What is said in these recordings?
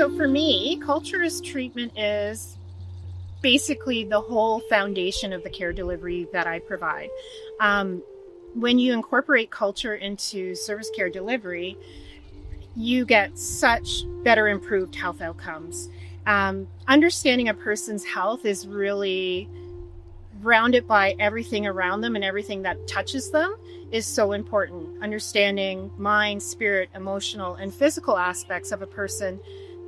So for me, culture as treatment is basically the whole foundation of the care delivery that I provide. When you incorporate culture into service care delivery, you get such better improved health outcomes. Understanding a person's health is really rounded by everything around them, and everything that touches them is so important. Understanding mind, spirit, emotional, and physical aspects of a person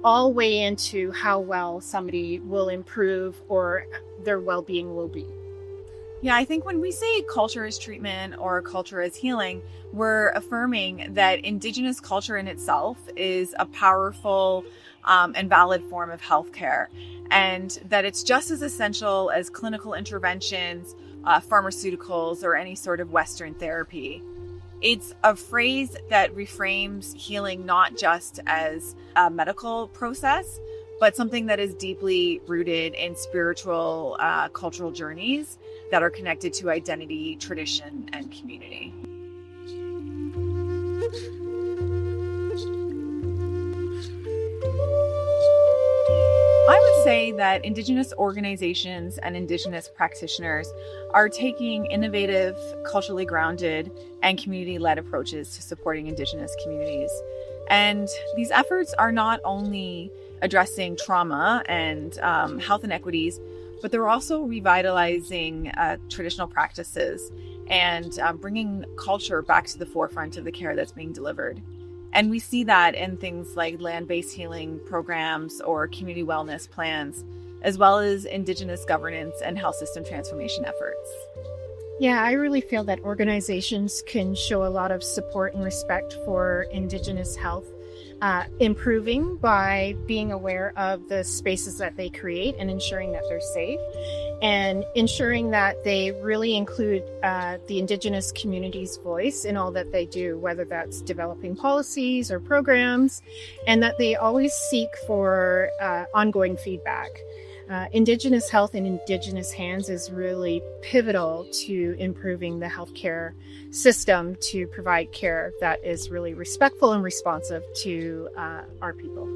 all weigh into how well somebody will improve or their well-being will be. Yeah, I think when we say culture as treatment or culture as healing, we're affirming that Indigenous culture in itself is a powerful and valid form of healthcare, and that it's just as essential as clinical interventions, pharmaceuticals, or any sort of Western therapy. It's a phrase that reframes healing not just as a medical process, but something that is deeply rooted in spiritual, cultural journeys that are connected to identity, tradition, and community. I would say that Indigenous organizations and Indigenous practitioners are taking innovative, culturally grounded, and community-led approaches to supporting Indigenous communities. And these efforts are not only addressing trauma and health inequities, but they're also revitalizing traditional practices and bringing culture back to the forefront of the care that's being delivered. And we see that in things like land-based healing programs or community wellness plans, as well as Indigenous governance and health system transformation efforts. Yeah, I really feel that organizations can show a lot of support and respect for Indigenous health, improving by being aware of the spaces that they create and ensuring that they're safe, and ensuring that they really include the Indigenous community's voice in all that they do, whether that's developing policies or programs, and that they always seek for ongoing feedback. Indigenous health in Indigenous hands is really pivotal to improving the healthcare system to provide care that is really respectful and responsive to our people.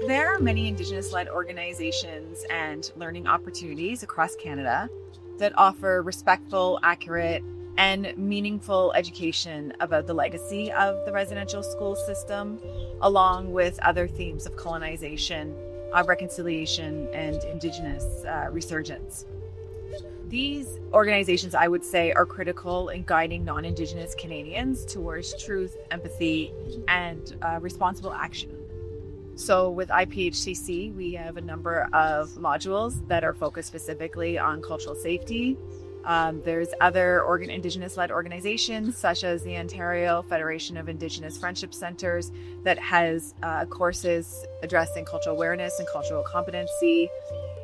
There are many Indigenous-led organizations and learning opportunities across Canada that offer respectful, accurate, and meaningful education about the legacy of the residential school system, along with other themes of colonization, reconciliation, and Indigenous resurgence. These organizations, I would say, are critical in guiding non-Indigenous Canadians towards truth, empathy, and responsible action. So with IPHCC, we have a number of modules that are focused specifically on cultural safety. There's other Indigenous-led organizations, such as the Ontario Federation of Indigenous Friendship Centres, that has courses addressing cultural awareness and cultural competency.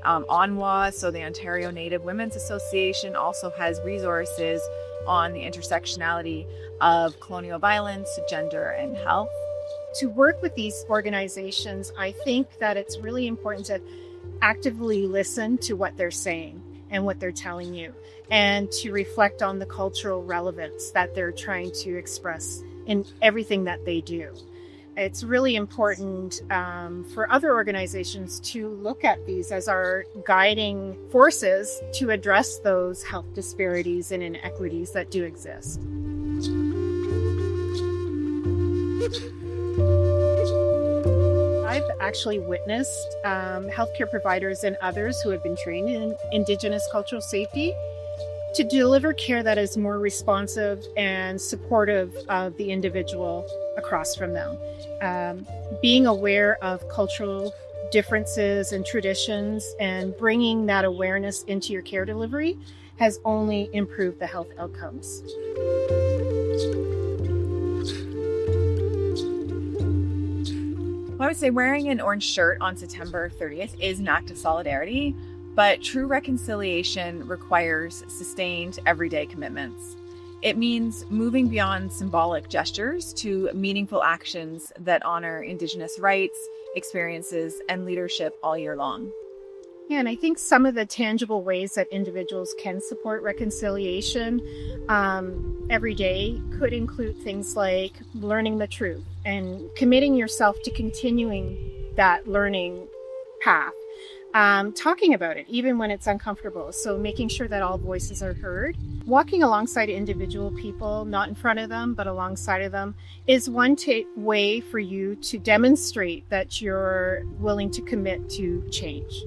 ONWA, so the Ontario Native Women's Association, also has resources on the intersectionality of colonial violence, gender, and health. To work with these organizations, I think that it's really important to actively listen to what they're saying and what they're telling you, and to reflect on the cultural relevance that they're trying to express in everything that they do. It's really important for other organizations to look at these as our guiding forces to address those health disparities and inequities that do exist. I've actually witnessed healthcare providers and others who have been trained in Indigenous cultural safety to deliver care that is more responsive and supportive of the individual across from them. Being aware of cultural differences and traditions and bringing that awareness into your care delivery has only improved the health outcomes. Well, I would say wearing an orange shirt on September 30th is an act of solidarity, but true reconciliation requires sustained everyday commitments. It means moving beyond symbolic gestures to meaningful actions that honor Indigenous rights, experiences, and leadership all year long. Yeah, and I think some of the tangible ways that individuals can support reconciliation every day could include things like learning the truth and committing yourself to continuing that learning path. Talking about it, even when it's uncomfortable. So making sure that all voices are heard. Walking alongside individual people, not in front of them, but alongside of them, is one way for you to demonstrate that you're willing to commit to change.